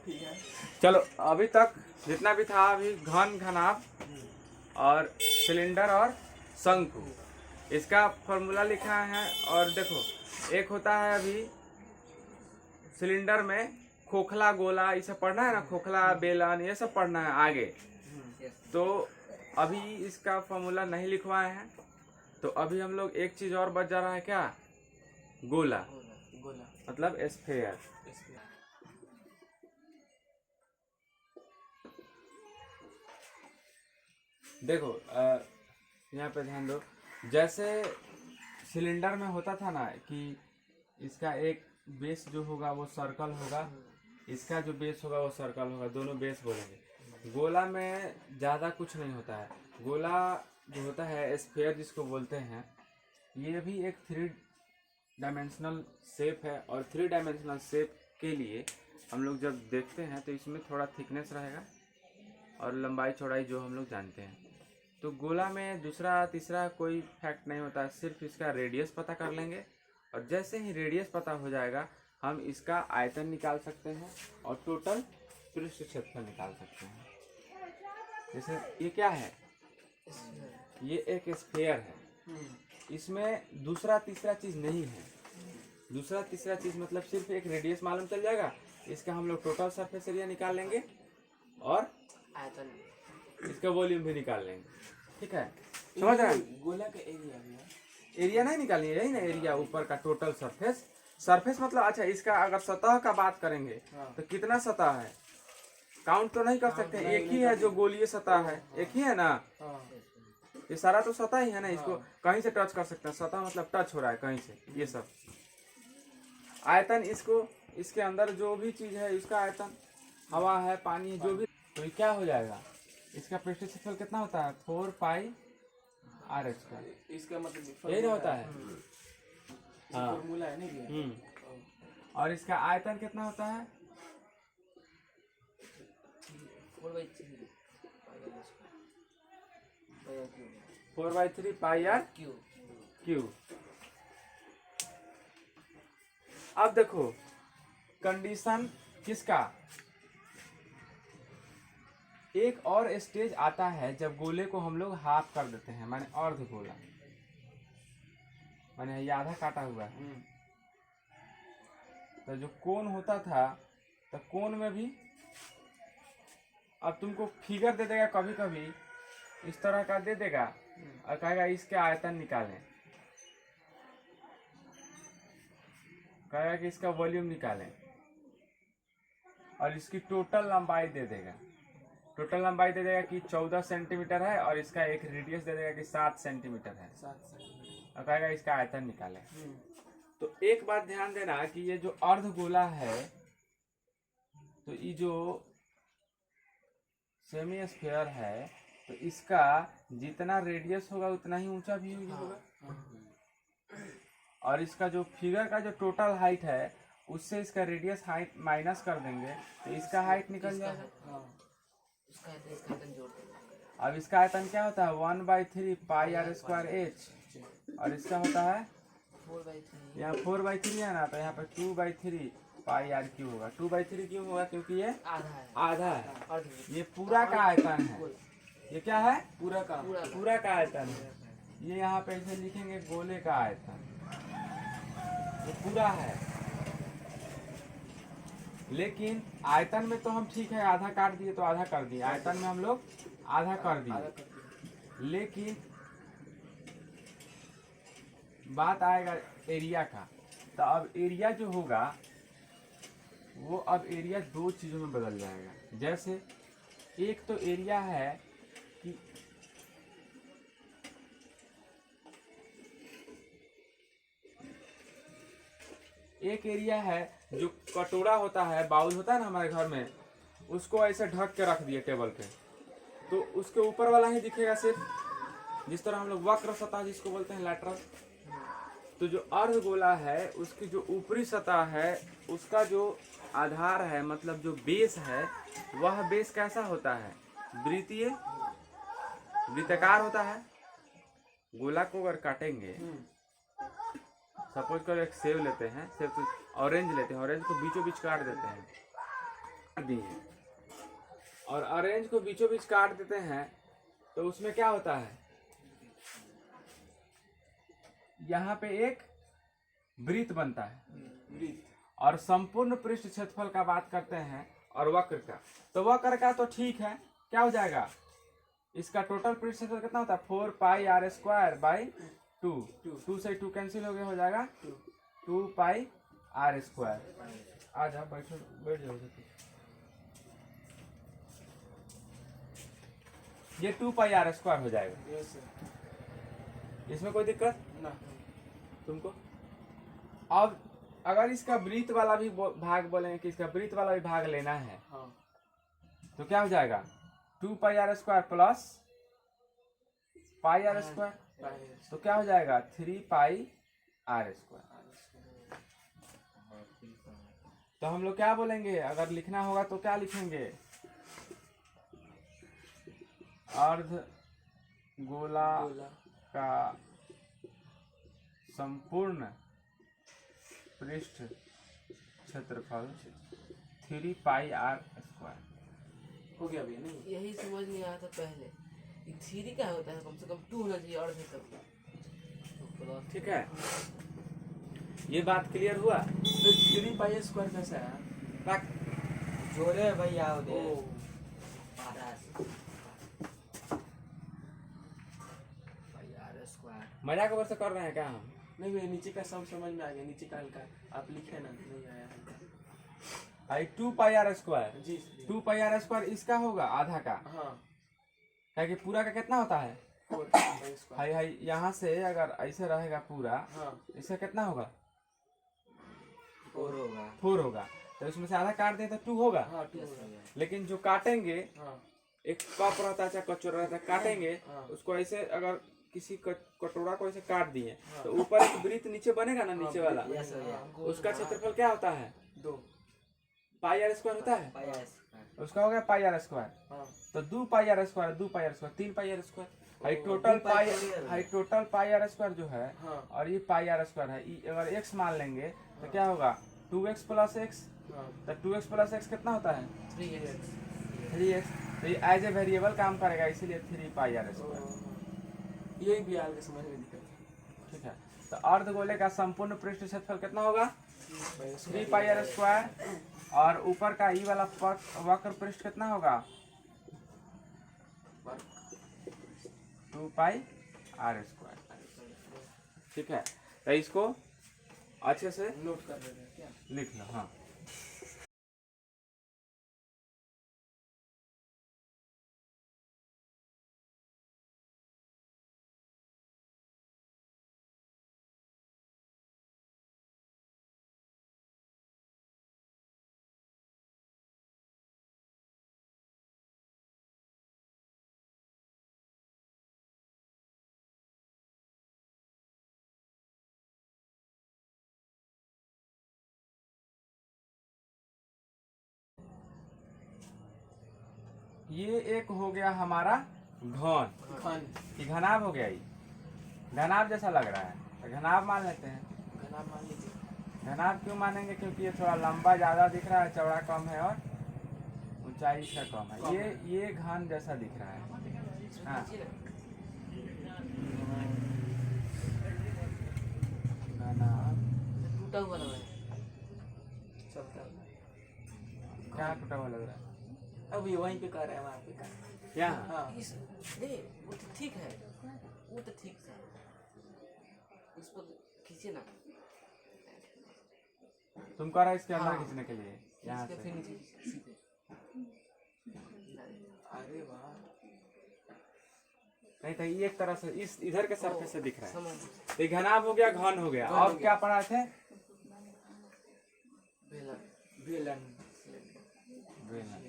ठीक है। चलो अभी तक जितना भी था, अभी घन, घनाभ और सिलेंडर और शंकु, इसका फॉर्मूला लिखा है। और देखो, एक होता है अभी सिलेंडर में खोखला, गोला, ये सब पढ़ना है ना, खोखला, बेलन, ये सब पढ़ना है आगे। तो अभी इसका फॉर्मूला नहीं लिखवाए हैं, तो अभी हम लोग एक चीज और बच जा रहा है, क्या? गोला, गोला मतलब स्फेयर। देखो यहाँ पे ध्यान दो, जैसे सिलेंडर में होता था ना कि इसका एक बेस जो होगा वो सर्कल होगा, इसका जो बेस होगा वो सर्कल होगा, दोनों बेस बोलेंगे। गोला में ज़्यादा कुछ नहीं होता है। गोला जो होता है स्फेयर जिसको बोलते हैं, ये भी एक 3 डायमेंशनल शेप है। और 3 डायमेंशनल शेप के लिए हम लोग जब देखते हैं तो इसमें थोड़ा थिकनेस रहेगा और लंबाई चौड़ाई जो हम लोग जानते हैं। तो गोला में दूसरा तीसरा कोई फैक्ट नहीं होता है, सिर्फ इसका रेडियस पता कर लेंगे, और जैसे ही रेडियस पता हो जाएगा हम इसका आयतन निकाल सकते हैं और टोटल पृष्ठ क्षेत्रफल निकाल सकते हैं। जैसे ये क्या है, ये एक स्फेयर है, इसमें दूसरा तीसरा चीज नहीं है। दूसरा तीसरा चीज मतलब सिर्फ एक रेडियस मालूम चल जाएगा, इसका हम लोग टोटल सरफेस एरिया निकाल लेंगे और आयतन, इसका वॉल्यूम भी निकाल लेंगे। ठीक है, समझ रहे हैं? गोला का एरिया भी है। एरिया नहीं निकालनी है, यही ना एरिया, ऊपर का टोटल सरफेस। सरफेस मतलब अच्छा, इसका अगर सतह का बात करेंगे तो कितना सतह है काउंट तो नहीं कर सकते, एक ही है जो गोलीय सतह है, एक ही है ना। ये सारा तो सतह ही है ना, इसको कहीं से टच कर सकते हैं, सतह मतलब टच हो रहा है कहीं से, ये सब। आयतन, इसको इसके अंदर जो भी चीज है उसका आयतन, हवा है, पानी है, जो भी, तो ये क्या हो जाएगा, इसका पृष्ठ क्षेत्रफल कितना होता है, 4 पाई r स्क्वायर। इसका मतलब यही ना होता है। हाँ, फॉर्मूला है नहीं। और इसका आयतन कितना होता है, 4/3 पाई r क्यू। अब देखो कंडीशन किसका, एक और स्टेज आता है जब गोले को हम लोग हाफ कर देते हैं, माने अर्ध गोला, माने ये आधा काटा हुआ है। तो जो कोन होता था, तो कोन में भी अब तुमको फिगर दे देगा, कभी कभी इस तरह का दे देगा और कहेगा इसके आयतन निकालें, कहेगा कि इसका वॉल्यूम निकालें, और इसकी टोटल लंबाई दे देगा। टोटल लंबाई दे देगा कि 14 सेंटीमीटर है, और इसका एक रेडियस दे देगा कि 7 सेंटीमीटर है, और कहेगा इसका आयतन निकालें। तो एक बात ध्यान देना कि ये जो अर्ध गोला है, तो ये जो सेमी स्फीयर है, तो इसका जितना रेडियस होगा उतना ही ऊंचा भी होगा। और इसका जो फिगर का जो टोटल हाइट है, उससे इसका रेडियस हाइट माइनस कर देंगे तो इसका हाइट निकल जाएगा। अब इसका आयतन क्या होता है, 1/3 पाई r स्क्वायर h, और इसका होता है यहाँ 4/3 है ना, तो यहाँ पे 2/3 पाई r क्यों होगा। 2/3 क्यों होगा, क्योंकि ये आधा है, ये पूरा का आयतन है। ये क्या है, पूरा का आयतन है। ये यहाँ पे इसे लिखेंगे गोले का आयतन, ये पूरा है। लेकिन आयतन में तो हम ठीक है, आधा काट दिए तो आधा कर दिए, आयतन में हम लोग आधा कर दिए। लेकिन बात आएगा एरिया का, तो अब एरिया जो होगा वो अब एरिया 2 चीजों में बदल जाएगा। जैसे एक तो एरिया है कि एक एरिया है जो कटोरा होता है, बाउल होता है ना हमारे घर में, उसको ऐसे ढक के रख दिए टेबल पे, तो उसके ऊपर वाला ही दिखेगा सिर्फ, जिस तरह हम लोग वक्र सतह जिसको बोलते हैं लैटरल। तो जो अर्ध गोला है उसकी जो ऊपरी सतह है, उसका जो आधार है, मतलब जो बेस है, वह बेस कैसा होता है, वृत्तीय, वृत्ताकार होता है। गोला को अगर काटेंगे, सपोज करो एक सेब लेते हैं, सेब तो ऑरेंज लेते हैं, ऑरेंज को बीचों बीच काट देते हैं, दिए और ऑरेंज को बीचों बीच काट देते हैं तो उसमें क्या होता है, यहाँ पे एक वृत्त बनता है। वृत्त। और संपूर्ण पृष्ठ क्षेत्रफल का बात करते हैं और वक्र का, तो वक्र का तो ठीक है, क्या हो जाएगा, इसका टोटल पृष्ठ क्षेत्रफल कितना होता है 4 पाई आर स्क्वायर बाई 2। 2 से 2 कैंसिल हो गया, हो जाएगा 2 पाई आर स्क्वायर। आ जाओ बैठो, बैठ जाओ। ये 2 पाई आर स्क्वायर हो जाएगा। Yes sir. इसमें कोई दिक्कत ना। तुमको? अब अगर इसका वृत्त वाला भी भाग बोलेंगे कि इसका वृत्त वाला भी भाग लेना है, हाँ। तो क्या हो जाएगा 2 pi R square plus pi R square, तो क्या हो जाएगा 3 पाई आर स्क्वायर। तो हम लोग क्या बोलेंगे, अगर लिखना होगा तो क्या लिखेंगे, अर्ध गोला का संपूर्ण पृष्ठ क्षेत्रफल 3 पाई आर स्क्वायर। हो गया भैया? नहीं, यही समझ नहीं आया था पहले, ये थ्री क्या होता है, कम से कम 2 होना चाहिए और भी तब। ठीक है, ये बात क्लियर हुआ। तो 3 पाई स्क्वायर कैसा है? रख। जोरे भाई आओ ओ, दे। मजाक वर से कर रहे हैं क्या हम? नहीं भैया, नीचे का सब समझ में आ गया, नीचे का हल्का आप लिखे ना, नहीं आया हल्का। भाई 2 पाई आर स्क्वायर, जी। 2 पाई आर स्क्वायर इसका होगा आधा का, हाँ। क्या कि पूरा का कितना होता है 4 पाई स्क्वायर। हाई हाई, यहाँ से अगर ऐसे रहेगा पूरा, हाँ। इसका कितना होगा 4 होगा। 4 होगा, तो इसमें से आधा काट दें तो 2 होगा। हाँ 2 होगा। लेकिन जो काटेंगे, हाँ। एक कप रहता है चाहे कचोरा रहता है, काटेंगे हाँ। उसको ऐसे, अगर किसी कटोरा को ऐसे काट दिए हाँ। तो ऊपर एक वृत्त नीचे बनेगा ना, नीचे वाला, यस भैया। उसका क्षेत्रफल क्या होता है 2 पाई आर स्क्वायर होता है, पाई आर स्क्वायर। उसका हो गया पाई आर स्क्वायर। हाँ। तो 2 pi R square, 2 pi R square, 3 pi R square, हाई ओ, टोटल 2 पाई पाई, क्लियर है। हाई टोटल पाई आर स्क्वायर जो है, हाँ। और ये पाई आर स्क्वायर है, अगर x मान लेंगे तो क्या होगा 2x प्लस x, हाँ। तो 2x प्लस x कितना होता है 3x। 3x, तो ये एज ए वेरिएबल काम करेगा, इसीलिए 3 पाई आर स्क्वायर। यही भी हाल के समझ में दिक्कत है। ठीक है, तो अर्धगोले का संपूर्ण पृष्ठ क्षेत्रफल कितना होगा 3 पाई आर स्क्वायर, और ऊपर का ई वाला वक्र पृष्ठ कितना होगा 2 पाई आर स्क्वायर। ठीक है, तो इसको अच्छे से नोट कर रहे हैं क्या? लिख लो। हाँ, ये एक हो गया हमारा घन, खान। कि घनाभ हो गया, ये घनाभ जैसा लग रहा है, तो घनाभ मान लेते हैं। घना मान लीजिए। घनाभ क्यों मानेंगे, क्योंकि ये थोड़ा लंबा ज्यादा दिख रहा है, चौड़ा कम है और ऊंचाई इसका कम है, ये घन जैसा दिख रहा है। हाँ, घनाभ टूटा हुआ लग रहा है। चलता है। क्या टूटा हुआ लग रहा है अभी वहीं पे कर रहे हैं, वहाँ पे कर रहे हैं। यहाँ? हाँ। इस नहीं, वो तो ठीक है, वो तो ठीक था, इस पर खींचे ना, तुम कह रहा है इसके अंदर हाँ। खींचने के लिए, यहाँ इसके से। फिर नीचे सीधे। अरे वाह। नहीं तो ये एक तरह से इस इधर के सरफेस से दिख रहा है, समझ तो ये घनाभ हो गया, घन हो गया। घन हो अब गया। क्या पढ़ा थे बेलन। बेलन। बेलन।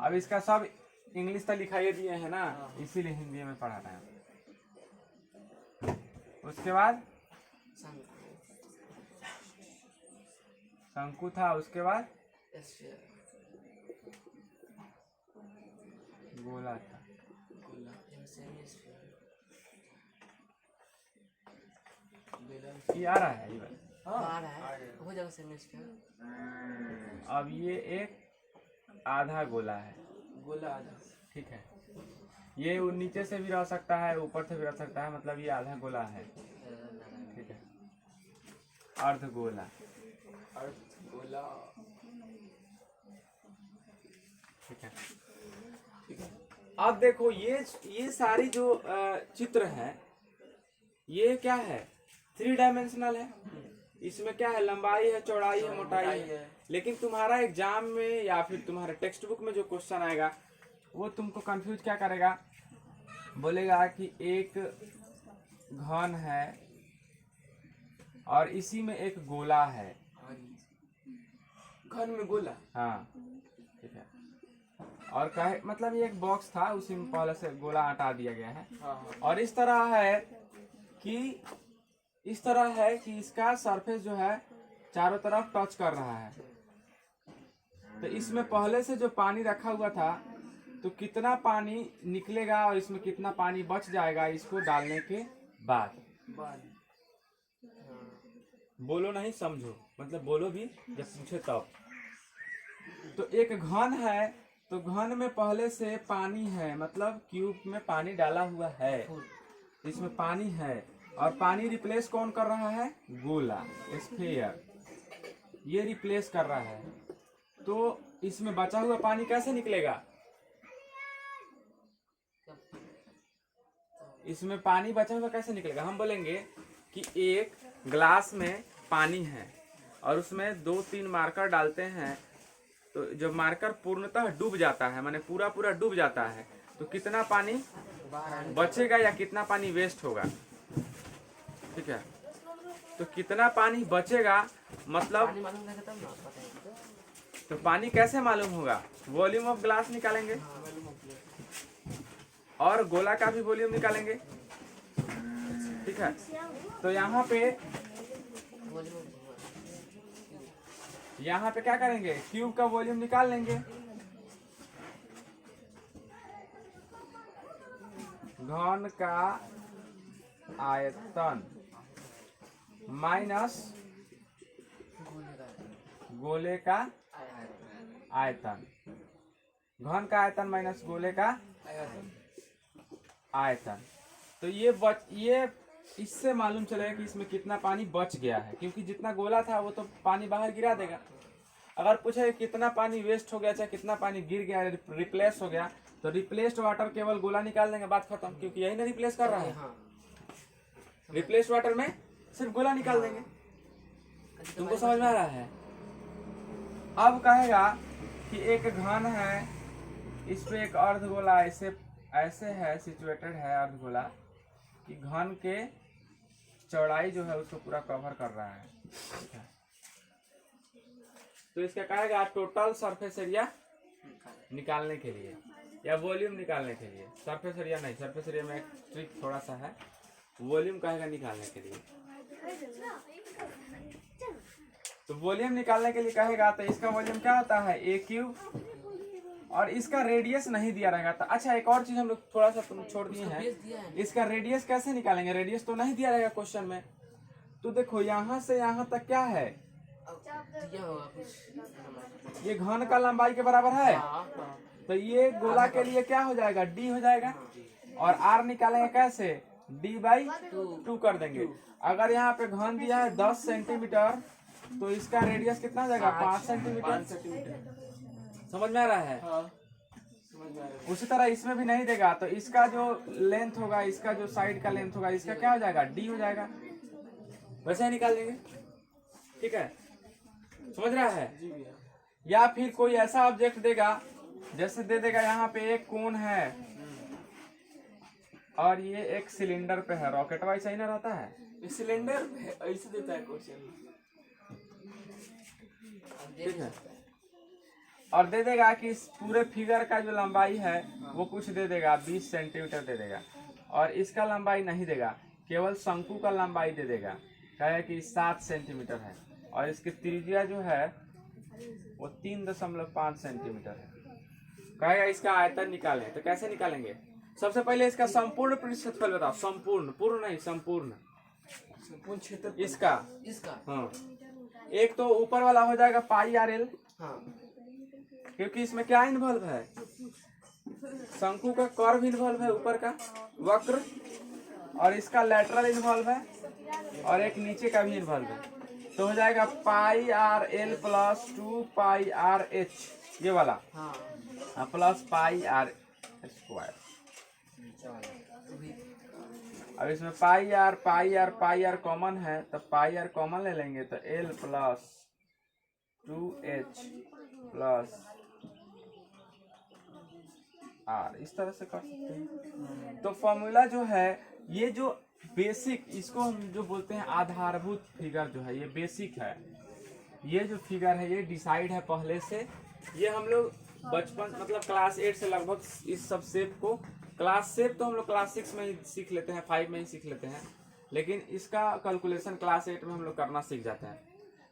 अब इसका सब इंग्लिश तो लिखाई दिए हैं ना, इसीलिए हिंदी में पढ़ा रहे हैं। उसके बाद शंकु था, उसके बाद स्फीयर, गोला था। सेमी स्फीयर, ये आ रहा है ये वाला। आ रहा है हो जाएगा सेमेस्टर। अब ये एक आधा गोला है, गोला आधा। ठीक है। ये नीचे से भी रह सकता है, ऊपर से भी रह सकता है, मतलब ये आधा गोला है, ठीक है। अर्ध गोला, अर्थ गोला। ठीक है। ठीक है। अब देखो ये सारी जो चित्र है ये क्या है, 3 डायमेंशनल है। इसमें क्या है, लंबाई है, चौड़ाई है, मोटाई है। लेकिन तुम्हारा एग्जाम में या फिर तुम्हारे टेक्स्ट बुक में जो क्वेश्चन आएगा वो तुमको कंफ्यूज क्या करेगा, बोलेगा कि एक घन है और इसी में एक गोला है। घर में गोला। हाँ ठीक है। और कहे मतलब ये एक बॉक्स था, उसी में पहले से गोला हटा दिया गया है। हाँ हाँ। और इस तरह है कि इसका सरफेस जो है चारों तरफ टच कर रहा है। तो इसमें पहले से जो पानी रखा हुआ था, तो कितना पानी निकलेगा और इसमें कितना पानी बच जाएगा इसको डालने के बाद। बोलो नहीं समझो, मतलब बोलो भी जब पूछे तब। तो एक घन है, तो घन में पहले से पानी है, मतलब क्यूब में पानी डाला हुआ है, इसमें पानी है। और पानी रिप्लेस कौन कर रहा है, गोला, स्फीयर, ये रिप्लेस कर रहा है। तो इसमें बचा हुआ पानी कैसे निकलेगा, इसमें पानी बचा हुआ कैसे निकलेगा, हम बोलेंगे कि एक ग्लास में पानी है और उसमें 2-3 मार्कर डालते हैं, तो जब मार्कर पूर्णतः डूब जाता है, माने पूरा डूब जाता है, तो कितना पानी बचेगा या कितना पानी वेस्ट होगा, ठीक है। तो कितना पानी बचेगा मतलब, पानी मालूम रहेगा तब ना बताएंगे। तो पानी कैसे मालूम होगा, वॉल्यूम ऑफ ग्लास निकालेंगे और गोला का भी वॉल्यूम निकालेंगे, ठीक है। तो यहाँ पे क्या करेंगे, क्यूब का वॉल्यूम निकाल लेंगे। घन का आयतन माइनस गोले का आयतन, घन का आयतन माइनस गोले का आयतन। तो ये इससे मालूम चलेगा कि इसमें कितना पानी बच गया है, क्योंकि जितना गोला था वो तो पानी बाहर गिरा देगा। अगर पूछे कितना पानी वेस्ट हो गया, चाहे कितना पानी गिर गया, रिप्लेस हो गया, तो रिप्लेस्ड वाटर केवल गोला निकाल देंगे, बात खत्म, क्योंकि यही ना रिप्लेस कर रहा है। रिप्लेस्ड वाटर में सिर्फ गोला निकाल देंगे। तुमको समझ में आ रहा है। अब कहेगा कि एक घन है, इस पे एक अर्ध गोला ऐसे है, सिचुएटेड है अर्ध गोला, कि घन के चौड़ाई जो है उसको पूरा कवर कर रहा है, ठीक है। तो इसका कहेगा टोटल सरफेस एरिया निकालने के लिए या वॉल्यूम निकालने के लिए, सरफेस एरिया नहीं, सरफेस एरिया में एक ट्रिक थोड़ा सा है, वॉल्यूम कहेगा निकालने के लिए। तो वॉल्यूम निकालने के लिए कहेगा, तो इसका वॉल्यूम क्या होता है, ए क्यूब, और इसका रेडियस नहीं दिया रहेगा। तो अच्छा एक और चीज हम लोग थोड़ा सा तुम छोड़ दिए हैं, इसका रेडियस कैसे निकालेंगे, रेडियस तो नहीं दिया रहेगा क्वेश्चन में। तो देखो यहाँ से यहाँ तक क्या है, ये घन का लंबाई के बराबर है, तो ये गोला के लिए क्या हो जाएगा, डी हो जाएगा। और आर निकालेंगे कैसे, d/2 कर देंगे। अगर यहाँ पे घन दिया है 10 सेंटीमीटर, तो इसका रेडियस कितना हो जाएगा, 5 सेंटीमीटर। समझ में आ रहा है। हाँ, समझ में आ रहा है। उसी तरह इसमें भी नहीं देगा, तो इसका जो लेंथ होगा, इसका जो साइड का लेंथ होगा, इसका क्या हो जाएगा, डी हो जाएगा। वैसे ही निकाल देंगे, ठीक है, समझ रहा है। जी भैया। या फिर कोई ऐसा ऑब्जेक्ट देगा, जैसे दे देगा यहाँ पे एक कोन है और ये एक सिलेंडर पे है, रॉकेट वाइज ही ना रहता है, इस सिलेंडर ऐसे देता है क्वेश्चन, ठीक है। और दे देगा कि इस पूरे फिगर का जो लंबाई है वो कुछ दे देगा, 20 सेंटीमीटर दे देगा, और इसका लंबाई नहीं देगा, केवल शंकु का लंबाई दे देगा, कहेगा कि 7 सेंटीमीटर है, और इसकी त्रिज्या जो है वो 3.5 सेंटीमीटर है। कहेगा इसका आयतन निकालें, तो कैसे निकालेंगे, सबसे पहले इसका संपूर्ण पृष्ठफल बताओ, संपूर्ण, पूर्ण नहीं, संपूर्ण। इसमें कौन क्षेत्र इसका, इसका हाँ एक तो ऊपर वाला हो जाएगा पाई आर एल, हाँ क्योंकि इसमें क्या इन्वॉल्व है, शंकु का कर्व इन्वॉल्व है ऊपर का वक्र, और इसका लेटरल इन्वॉल्व है, और एक नीचे का भी इन्वॉल्व है। तो हो जाएगा पाई R L plus 2 pi R H, ये वाला हाँ प्लस पाई आर स्क्वायर। अब इसमें पाई आर कॉमन है, तो पाई आर कॉमन ले लेंगे तो L plus 2h plus are, इस तरह से कर सकते हैं। तो फॉर्मूला जो है, ये जो बेसिक, इसको हम जो बोलते हैं आधारभूत फिगर जो है, ये बेसिक है। ये जो फिगर है ये डिसाइड है पहले से, ये हम लोग बचपन मतलब क्लास 8 से लगभग इस सब शेप को, क्लास शेप तो हम लोग क्लास 6 में ही सीख लेते हैं, 5 में ही सीख लेते हैं, लेकिन इसका कैलकुलेशन क्लास 8 में हम लोग करना सीख जाते हैं।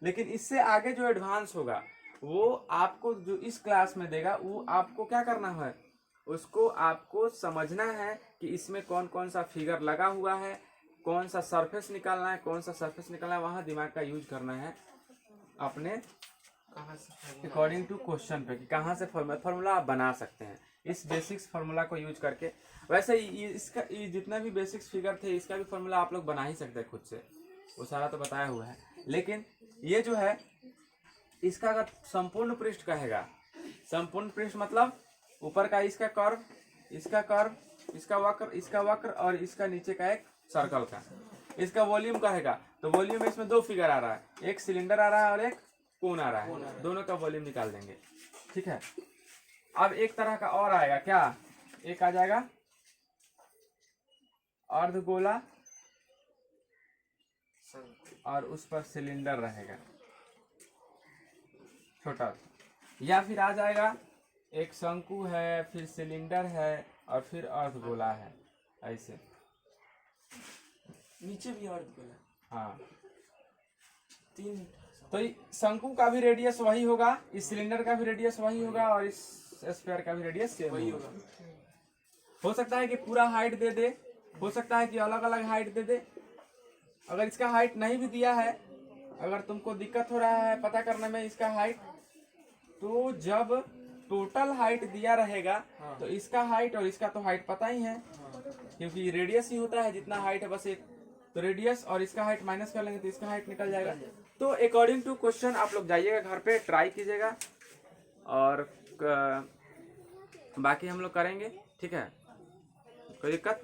लेकिन इससे आगे जो एडवांस होगा वो आपको जो इस क्लास में देगा, वो आपको क्या करना है, उसको आपको समझना है कि इसमें कौन कौन सा फिगर लगा हुआ है, कौन सा सरफेस निकालना है, कौन सा सरफेस निकालना है, वहाँ दिमाग का यूज करना है अपने कहाँ से अकॉर्डिंग टू क्वेश्चन पे, कि कहाँ से फार्मूला आप बना सकते हैं इस बेसिक्स फार्मूला को यूज करके। वैसे इसका जितने भी बेसिक्स फिगर थे, इसका भी फार्मूला आप लोग बना ही सकते हैं खुद से, वो सारा तो बताया हुआ है। लेकिन ये जो है, इसका अगर संपूर्ण पृष्ठ कहेगा, संपूर्ण पृष्ठ मतलब ऊपर का इसका कर्व, इसका कर्व, इसका वक्र और इसका नीचे का एक सर्कल का, इसका वॉल्यूम कहेगा तो वॉल्यूम में इसमें दो फिगर आ रहा है, एक सिलेंडर आ रहा है और एक कोन आ रहा है, दोनों का वॉल्यूम निकाल देंगे। ठीक है, अब एक तरह का और आएगा, क्या, एक आ जाएगा अर्धगोला और उस पर सिलेंडर रहेगा छोटा, या फिर आ जाएगा एक शंकु है, फिर सिलेंडर है और फिर अर्धगोला है, ऐसे। नीचे भी अर्धगोला, हाँ, 3 तो शंकु का भी रेडियस वही होगा, इस सिलेंडर का भी रेडियस वही होगा और इस स्फीयर का भी रेडियस सेम वही होगा। होगा। हो सकता है कि पूरा हाइट दे दे, हो सकता है कि अलग अलग हाइट दे दे। अगर इसका हाइट नहीं भी दिया है, अगर तुमको दिक्कत हो रहा है पता करने में इसका हाइट, तो जब टोटल हाइट दिया रहेगा तो इसका हाइट और इसका तो हाइट पता ही है, क्योंकि रेडियस ही होता है जितना हाइट है बस एक, तो रेडियस और इसका हाइट माइनस कर लेंगे तो इसका हाइट निकल जाएगा। तो अकॉर्डिंग टू क्वेश्चन आप लोग जाइएगा घर पे, ट्राई कीजिएगा और बाकी हम लोग करेंगे। ठीक है, कोई दिक्कत?